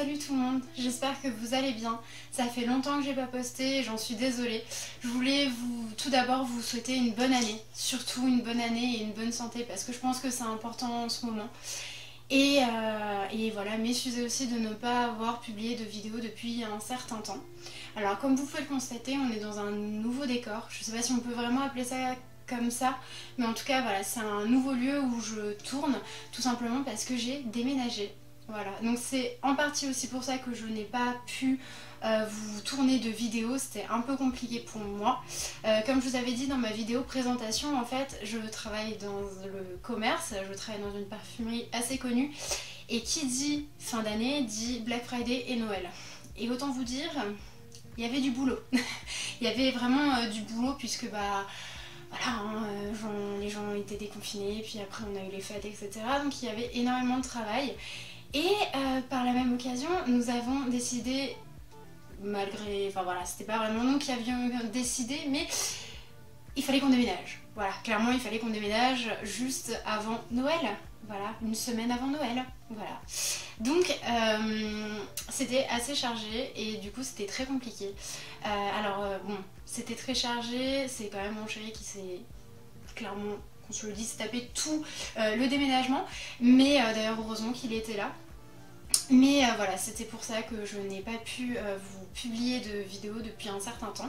Salut tout le monde, j'espère que vous allez bien. Ça fait longtemps que j'ai pas posté et j'en suis désolée. Je voulais tout d'abord vous souhaiter une bonne année, surtout une bonne année et une bonne santé parce que je pense que c'est important en ce moment. Et voilà, m'excuser aussi de ne pas avoir publié de vidéo depuis un certain temps. Alors comme vous pouvez le constater, on est dans un nouveau décor. Je sais pas si on peut vraiment appeler ça comme ça, mais en tout cas voilà, c'est un nouveau lieu où je tourne, tout simplement parce que j'ai déménagé. Voilà, donc c'est en partie aussi pour ça que je n'ai pas pu vous tourner de vidéos, c'était un peu compliqué pour moi. Comme je vous avais dit dans ma vidéo présentation, en fait, je travaille dans le commerce, je travaille dans une parfumerie assez connue, et qui dit fin d'année dit Black Friday et Noël. Et autant vous dire, il y avait du boulot. Il y avait vraiment du boulot puisque bah voilà, hein, les gens étaient déconfinés, puis après on a eu les fêtes, etc. Donc il y avait énormément de travail. Et par la même occasion, nous avons décidé, malgré, enfin voilà, c'était pas vraiment nous qui avions décidé, mais il fallait qu'on déménage. Voilà, clairement il fallait qu'on déménage juste avant Noël. Voilà, une semaine avant Noël. Voilà. Donc c'était assez chargé et du coup c'était très compliqué. Bon, c'était très chargé, c'est quand même mon chéri qui s'est clairement, qu'on se le dise, tapé tout le déménagement. Mais d'ailleurs heureusement qu'il était là. Mais voilà, c'était pour ça que je n'ai pas pu vous publier de vidéo depuis un certain temps.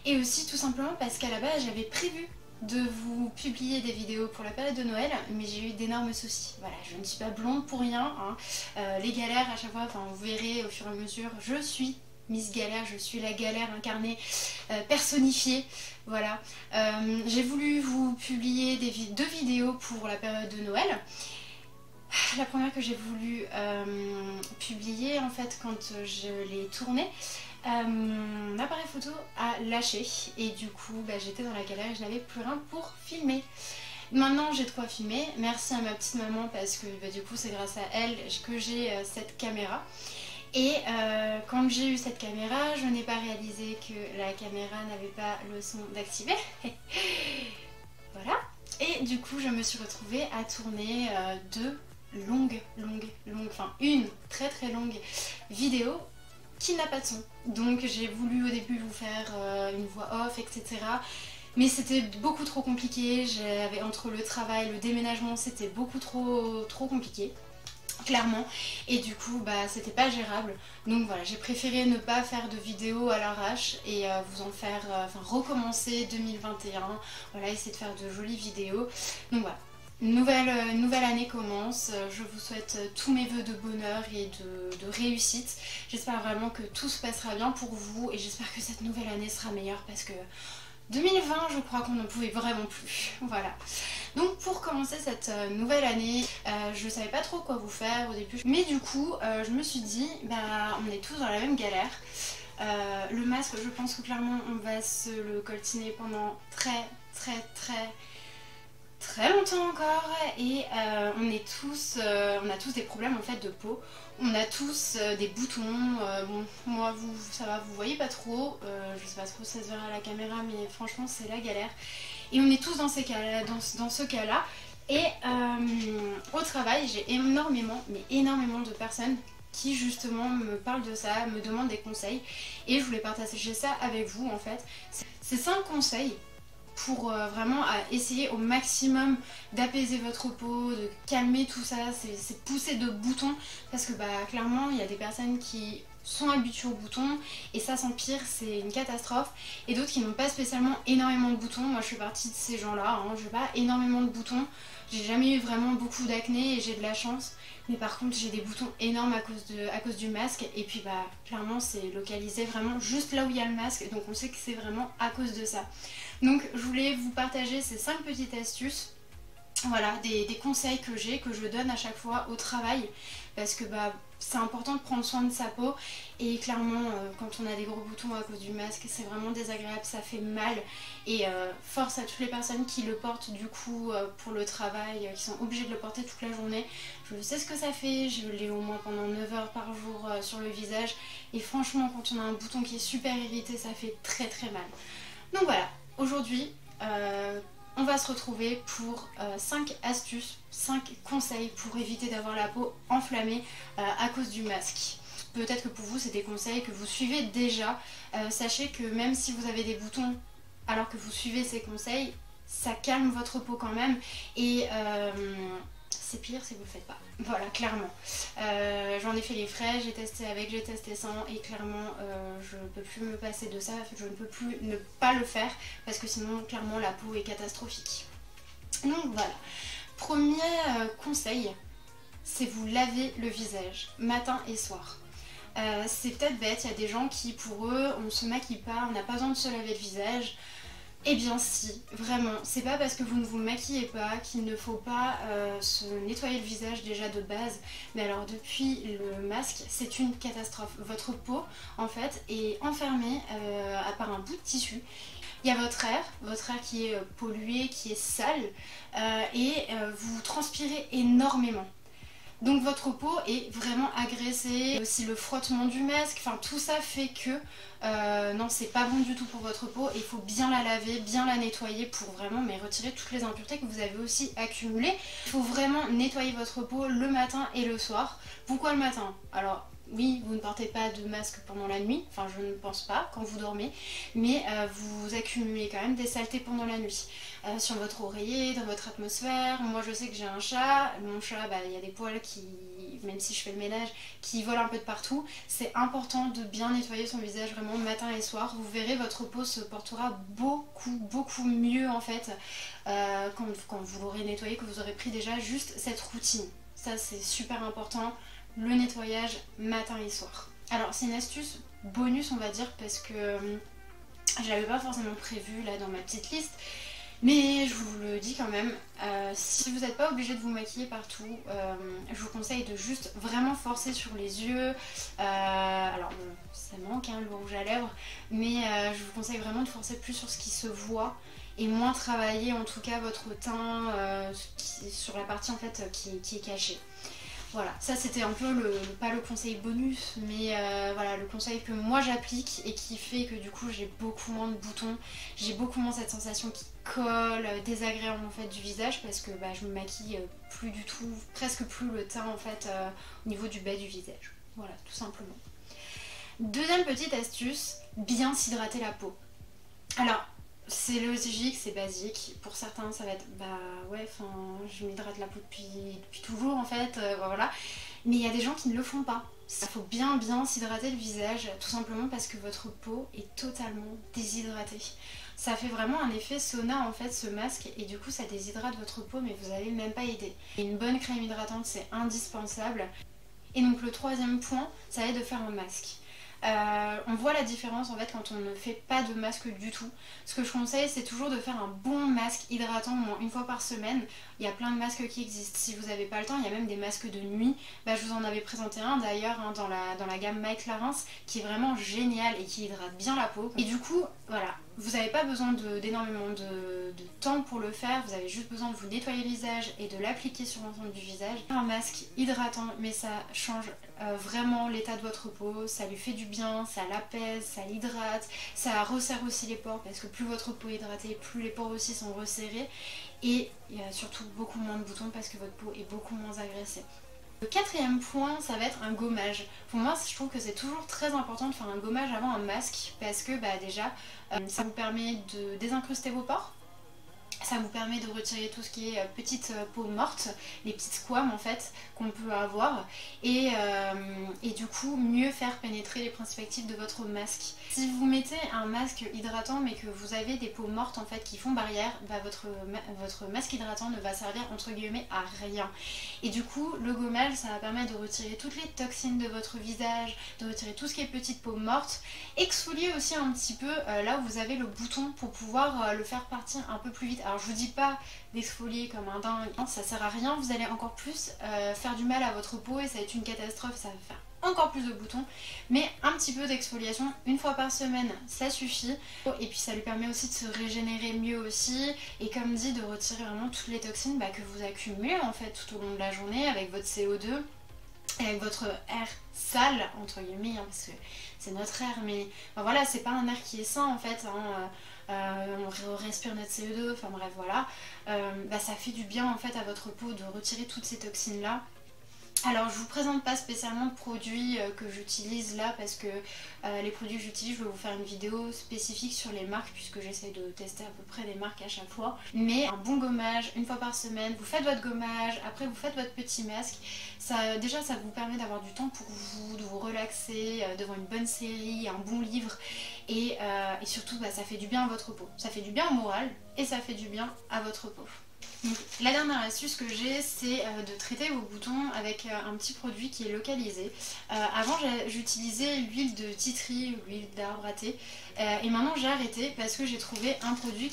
Et aussi tout simplement parce qu'à la base j'avais prévu de vous publier des vidéos pour la période de Noël, mais j'ai eu d'énormes soucis. Voilà, je ne suis pas blonde pour rien, hein. Les galères à chaque fois, enfin vous verrez au fur et à mesure, je suis Miss Galère, je suis la galère incarnée, personnifiée. Voilà, j'ai voulu vous publier deux vidéos pour la période de Noël. La première que j'ai voulu publier, en fait, quand je l'ai tournée, mon appareil photo a lâché et du coup j'étais dans la galère et je n'avais plus rien pour filmer. Maintenant j'ai de quoi filmer, merci à ma petite maman parce que du coup c'est grâce à elle que j'ai cette caméra. Et quand j'ai eu cette caméra, je n'ai pas réalisé que la caméra n'avait pas le son d'activer. Voilà. Et du coup je me suis retrouvée à tourner une très très longue vidéo qui n'a pas de son. Donc j'ai voulu au début vous faire une voix off, etc. Mais c'était beaucoup trop compliqué. J'avais entre le travail, le déménagement, c'était beaucoup trop compliqué, clairement. Et du coup c'était pas gérable. Donc voilà, j'ai préféré ne pas faire de vidéo à l'arrache et vous en faire, recommencer 2021. Voilà, essayer de faire de jolies vidéos. Donc voilà. Nouvelle année commence, je vous souhaite tous mes vœux de bonheur et de réussite. J'espère vraiment que tout se passera bien pour vous et j'espère que cette nouvelle année sera meilleure parce que 2020, je crois qu'on n'en pouvait vraiment plus. Voilà. Donc pour commencer cette nouvelle année, je ne savais pas trop quoi vous faire au début. Mais du coup, je me suis dit, on est tous dans la même galère. Le masque, je pense que clairement on va se le coltiner pendant très longtemps encore et on a tous des problèmes en fait de peau, on a tous des boutons, bon moi ça va, vous voyez pas trop, je sais pas trop si ça se verra à la caméra mais franchement c'est la galère et on est tous dans ces cas-là, dans ce cas-là et au travail j'ai énormément de personnes qui justement me parlent de ça, me demandent des conseils et je voulais partager ça avec vous en fait. C'est 5 conseils pour vraiment essayer au maximum d'apaiser votre peau, de calmer tout ça, ces poussées de boutons parce que clairement il y a des personnes qui sont habituées aux boutons et ça s'empire, c'est une catastrophe et d'autres qui n'ont pas spécialement énormément de boutons. Moi je fais partie de ces gens là, hein. Je n'ai pas énormément de boutons, j'ai jamais eu vraiment beaucoup d'acné et j'ai de la chance, mais par contre j'ai des boutons énormes à cause du masque et puis clairement c'est localisé vraiment juste là où il y a le masque donc on sait que c'est vraiment à cause de ça. Donc je voulais vous partager ces 5 petites astuces, voilà, des conseils que je donne à chaque fois au travail parce que c'est important de prendre soin de sa peau et clairement quand on a des gros boutons à cause du masque c'est vraiment désagréable, ça fait mal et force à toutes les personnes qui le portent du coup pour le travail, qui sont obligées de le porter toute la journée. Je sais ce que ça fait, je l'ai au moins pendant 9 heures par jour sur le visage et franchement quand on a un bouton qui est super irrité ça fait très mal. Donc voilà, aujourd'hui on va se retrouver pour 5 astuces, 5 conseils pour éviter d'avoir la peau enflammée à cause du masque. peut-être que pour vous c'est des conseils que vous suivez déjà. Sachez que même si vous avez des boutons alors que vous suivez ces conseils, ça calme votre peau quand même et c'est pire si vous le faites pas. Voilà, clairement. J'en ai fait les frais, j'ai testé avec, j'ai testé sans et clairement je ne peux plus me passer de ça, je ne peux plus ne pas le faire parce que sinon clairement la peau est catastrophique. Donc voilà. Premier conseil, c'est vous laver le visage matin et soir. C'est peut-être bête, il y a des gens qui pour eux on se maquille pas, on n'a pas besoin de se laver le visage. Eh bien si, vraiment, c'est pas parce que vous ne vous maquillez pas qu'il ne faut pas se nettoyer le visage déjà de base, mais alors depuis le masque, c'est une catastrophe. Votre peau, en fait, est enfermée à part un bout de tissu. Il y a votre air qui est pollué, qui est sale, et vous transpirez énormément. Donc votre peau est vraiment agressée, aussi le frottement du masque, enfin tout ça fait que non c'est pas bon du tout pour votre peau et il faut bien la laver, bien la nettoyer pour vraiment retirer toutes les impuretés que vous avez aussi accumulées. Il faut vraiment nettoyer votre peau le matin et le soir. Pourquoi le matin? Alors oui, vous ne portez pas de masque pendant la nuit, enfin je ne pense pas quand vous dormez, mais vous accumulez quand même des saletés pendant la nuit. Sur votre oreiller, dans votre atmosphère. Moi je sais que j'ai un chat, mon chat il y a des poils qui, même si je fais le ménage, qui volent un peu de partout. C'est important de bien nettoyer son visage vraiment matin et soir. Vous verrez votre peau se portera beaucoup mieux en fait quand vous l'aurez nettoyé, que vous aurez pris déjà juste cette routine. Ça c'est super important, le nettoyage matin et soir. Alors c'est une astuce bonus on va dire parce que je l'avais pas forcément prévu là dans ma petite liste. Mais je vous le dis quand même, si vous n'êtes pas obligé de vous maquiller partout, je vous conseille de juste vraiment forcer sur les yeux. Alors bon, ça manque le rouge à lèvres, mais je vous conseille vraiment de forcer plus sur ce qui se voit et moins travailler en tout cas votre teint sur la partie en fait qui est cachée. Voilà, ça c'était un peu pas le conseil bonus, mais voilà, le conseil que moi j'applique et qui fait que du coup j'ai beaucoup moins de boutons, j'ai beaucoup moins cette sensation qui colle, désagréable en fait du visage parce que je me maquille plus du tout, presque plus le teint en fait au niveau du bas du visage. Voilà, tout simplement. Deuxième petite astuce, bien s'hydrater la peau. Alors, c'est logique, c'est basique. Pour certains, ça va être ouais, je m'hydrate la peau depuis toujours en fait, voilà. Mais il y a des gens qui ne le font pas. Il faut bien s'hydrater le visage, tout simplement parce que votre peau est totalement déshydratée. Ça fait vraiment un effet sauna en fait ce masque et du coup ça déshydrate votre peau mais vous n'allez même pas aider. Une bonne crème hydratante c'est indispensable. Et donc le troisième point, ça va être de faire un masque. On voit la différence en fait quand on ne fait pas de masque du tout. Ce que je conseille c'est toujours de faire un bon masque hydratant au moins une fois par semaine. Il y a plein de masques qui existent. Si vous n'avez pas le temps, il y a même des masques de nuit. Je vous en avais présenté un d'ailleurs dans la gamme My Clarins qui est vraiment génial et qui hydrate bien la peau. Et du coup voilà, vous n'avez pas besoin d'énormément de temps pour le faire. Vous avez juste besoin de vous nettoyer le visage et de l'appliquer sur l'ensemble du visage. Un masque hydratant mais ça change vraiment l'état de votre peau, ça lui fait du bien, ça l'apaise, ça l'hydrate, ça resserre aussi les pores parce que plus votre peau est hydratée, plus les pores aussi sont resserrés et il y a surtout beaucoup moins de boutons parce que votre peau est beaucoup moins agressée. Le quatrième point, ça va être un gommage. Pour moi, je trouve que c'est toujours très important de faire un gommage avant un masque parce que déjà, ça vous permet de désincruster vos pores. Ça vous permet de retirer tout ce qui est petite peau morte, les petites squames en fait qu'on peut avoir et du coup mieux faire pénétrer les principes actifs de votre masque. Si vous mettez un masque hydratant mais que vous avez des peaux mortes en fait qui font barrière, votre masque hydratant ne va servir entre guillemets à rien. Et du coup le gommage ça va permettre de retirer toutes les toxines de votre visage, de retirer tout ce qui est petite peau morte, exfolier aussi un petit peu là où vous avez le bouton pour pouvoir le faire partir un peu plus vite. Alors je vous dis pas d'exfolier comme un dingue, ça sert à rien, vous allez encore plus faire du mal à votre peau et ça va être une catastrophe, ça va faire encore plus de boutons, mais un petit peu d'exfoliation une fois par semaine ça suffit et puis ça lui permet aussi de se régénérer mieux aussi et comme dit de retirer vraiment toutes les toxines que vous accumulez en fait tout au long de la journée avec votre CO2 et avec votre air sale entre guillemets parce que c'est notre air mais voilà c'est pas un air qui est sain en fait on respire notre CO2, enfin bref voilà ça fait du bien en fait à votre peau de retirer toutes ces toxines là Alors je vous présente pas spécialement de produits que j'utilise là parce que les produits que j'utilise, je vais vous faire une vidéo spécifique sur les marques puisque j'essaie de tester à peu près des marques à chaque fois. Mais un bon gommage, une fois par semaine, vous faites votre gommage, après vous faites votre petit masque. Déjà ça vous permet d'avoir du temps pour vous, de vous relaxer devant une bonne série, un bon livre et surtout ça fait du bien à votre peau. Ça fait du bien au moral et ça fait du bien à votre peau. Donc, la dernière astuce que j'ai, c'est de traiter vos boutons avec un petit produit qui est localisé. Avant j'utilisais l'huile de titri ou l'huile d'arbre à thé et maintenant j'ai arrêté parce que j'ai trouvé un produit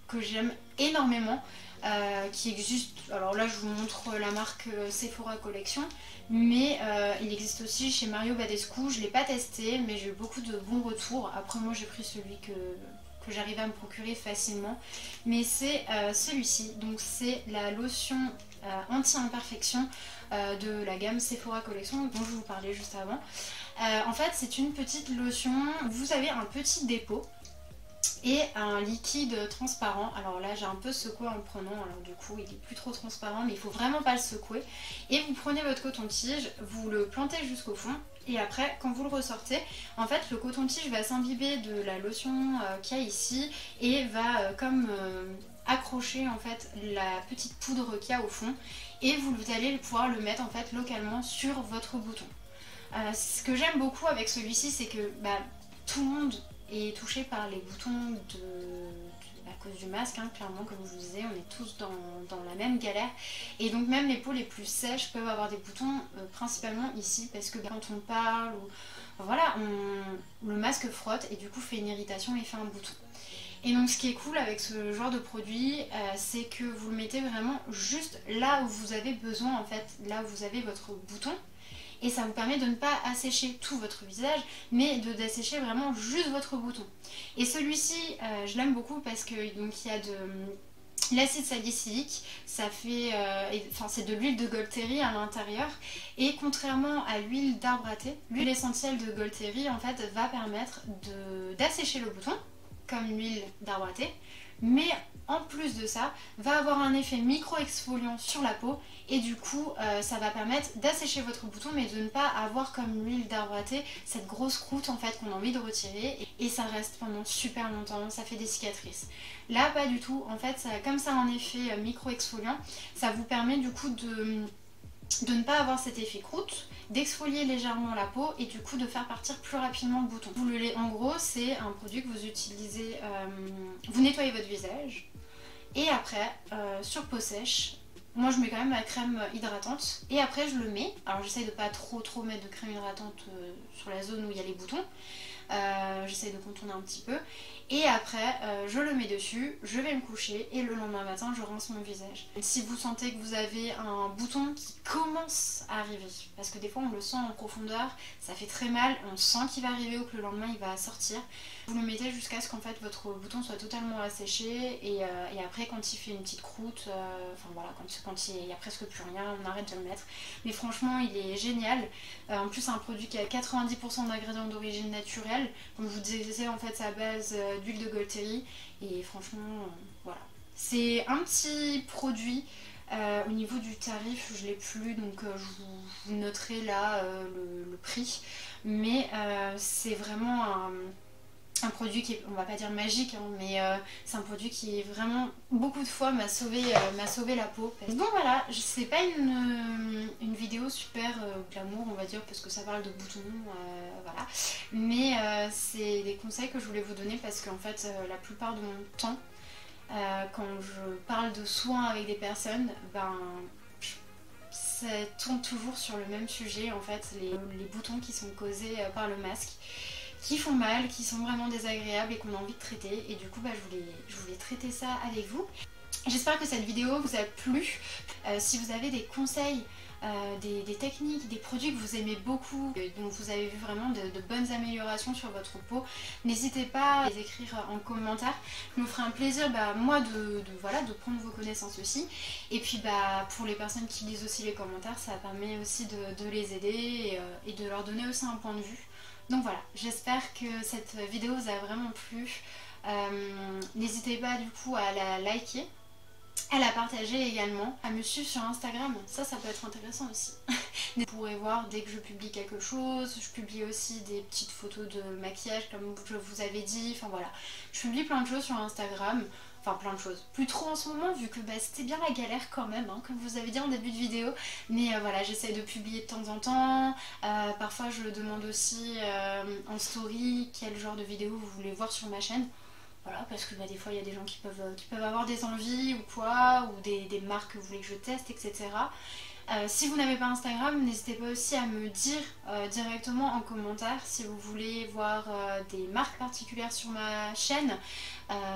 que j'aime énormément qui existe. Alors là je vous montre la marque Sephora Collection, mais il existe aussi chez Mario Badescu. Je ne l'ai pas testé mais j'ai eu beaucoup de bons retours. Après moi j'ai pris celui que j'arrive à me procurer facilement, mais c'est celui-ci. Donc c'est la lotion anti-imperfection de la gamme Sephora Collection dont je vous parlais juste avant. En fait c'est une petite lotion, vous avez un petit dépôt et un liquide transparent. Alors là j'ai un peu secoué en le prenant, alors du coup il est plus trop transparent mais il faut vraiment pas le secouer. Et vous prenez votre coton-tige, vous le plantez jusqu'au fond et après quand vous le ressortez, en fait le coton-tige va s'imbiber de la lotion qu'il y a ici et va comme accrocher en fait la petite poudre qu'il y a au fond et vous allez pouvoir le mettre en fait localement sur votre bouton. Ce que j'aime beaucoup avec celui-ci c'est que tout le monde est touché par les boutons à cause du masque, hein, clairement comme je vous disais, on est tous dans la même galère et donc même les peaux les plus sèches peuvent avoir des boutons principalement ici parce que quand on parle ou voilà, le masque frotte et du coup fait une irritation et fait un bouton. Et donc ce qui est cool avec ce genre de produit, c'est que vous le mettez vraiment juste là où vous avez besoin en fait, là où vous avez votre bouton. Et ça vous permet de ne pas assécher tout votre visage, mais d'assécher vraiment juste votre bouton. Et celui-ci, je l'aime beaucoup parce que donc il y a de l'acide salicylique, ça fait, c'est de l'huile de Golteri à l'intérieur. Et contrairement à l'huile d'arbre à thé, l'huile essentielle de Golteri en fait va permettre d'assécher le bouton, comme l'huile d'arbre à thé, mais en plus de ça, va avoir un effet micro-exfoliant sur la peau et du coup ça va permettre d'assécher votre bouton mais de ne pas avoir comme l'huile d'arbre à thé cette grosse croûte en fait qu'on a envie de retirer et ça reste pendant super longtemps, ça fait des cicatrices. Là pas du tout, en fait comme ça a un effet micro-exfoliant, ça vous permet du coup de ne pas avoir cet effet croûte, d'exfolier légèrement la peau et du coup de faire partir plus rapidement le bouton. En gros c'est un produit que vous utilisez, vous nettoyez votre visage et après sur peau sèche, moi je mets quand même ma crème hydratante et après je le mets, alors j'essaye de pas trop mettre de crème hydratante sur la zone où il y a les boutons, j'essaye de contourner un petit peu et après je le mets dessus, je vais me coucher et le lendemain matin je rince mon visage. Si vous sentez que vous avez un bouton qui commence à arriver, parce que des fois on le sent en profondeur, ça fait très mal, on sent qu'il va arriver ou que le lendemain il va sortir, vous le mettez jusqu'à ce qu'en fait votre bouton soit totalement asséché et après quand il fait une petite croûte, enfin voilà, quand il n'y a presque plus rien, on arrête de le mettre. Mais franchement il est génial, en plus c'est un produit qui a 90% d'ingrédients d'origine naturelle, comme je vous disais en fait c'est à base d'huile de Golteri et franchement voilà. C'est un petit produit, au niveau du tarif je l'ai plus donc je vous noterai là le prix, mais c'est vraiment un produit qui est, on va pas dire magique, hein, mais c'est un produit qui vraiment beaucoup de fois m'a sauvé la peau. Donc voilà, c'est pas une vidéo super glamour on va dire parce que ça parle de boutons, voilà, mais c'est des conseils que je voulais vous donner parce qu'en fait la plupart de mon temps quand je parle de soins avec des personnes, ça tourne toujours sur le même sujet en fait, les boutons qui sont causés par le masque, qui font mal, qui sont vraiment désagréables et qu'on a envie de traiter et du coup je voulais traiter ça avec vous. J'espère que cette vidéo vous a plu. Si vous avez des conseils, des techniques, des produits que vous aimez beaucoup, dont vous avez vu vraiment de bonnes améliorations sur votre peau, n'hésitez pas à les écrire en commentaire. Je me ferai un plaisir moi de prendre vos connaissances aussi. Et puis pour les personnes qui lisent aussi les commentaires, ça permet aussi de les aider et de leur donner aussi un point de vue. Donc voilà, j'espère que cette vidéo vous a vraiment plu. N'hésitez pas du coup à la liker, à la partager également, à me suivre sur Instagram, ça peut être intéressant aussi. Vous pourrez voir dès que je publie quelque chose, je publie aussi des petites photos de maquillage comme je vous avais dit, enfin voilà. Je publie plein de choses sur Instagram, enfin plein de choses. Plus trop en ce moment vu que c'était bien la galère quand même, hein, comme vous avez dit en début de vidéo. Mais voilà, j'essaye de publier de temps en temps. Parfois je demande aussi en story quel genre de vidéo vous voulez voir sur ma chaîne. Voilà, parce que des fois il y a des gens qui peuvent avoir des envies ou quoi, ou des marques que vous voulez que je teste, etc. Si vous n'avez pas Instagram, n'hésitez pas aussi à me dire directement en commentaire si vous voulez voir des marques particulières sur ma chaîne,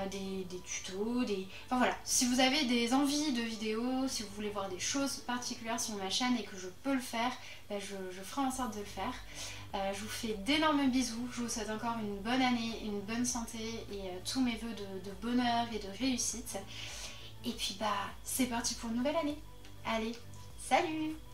des tutos, enfin voilà, si vous avez des envies de vidéos, si vous voulez voir des choses particulières sur ma chaîne et que je peux le faire, je ferai en sorte de le faire. Je vous fais d'énormes bisous, je vous souhaite encore une bonne année, une bonne santé et tous mes voeux de bonheur et de réussite. Et puis c'est parti pour une nouvelle année. Allez, salut!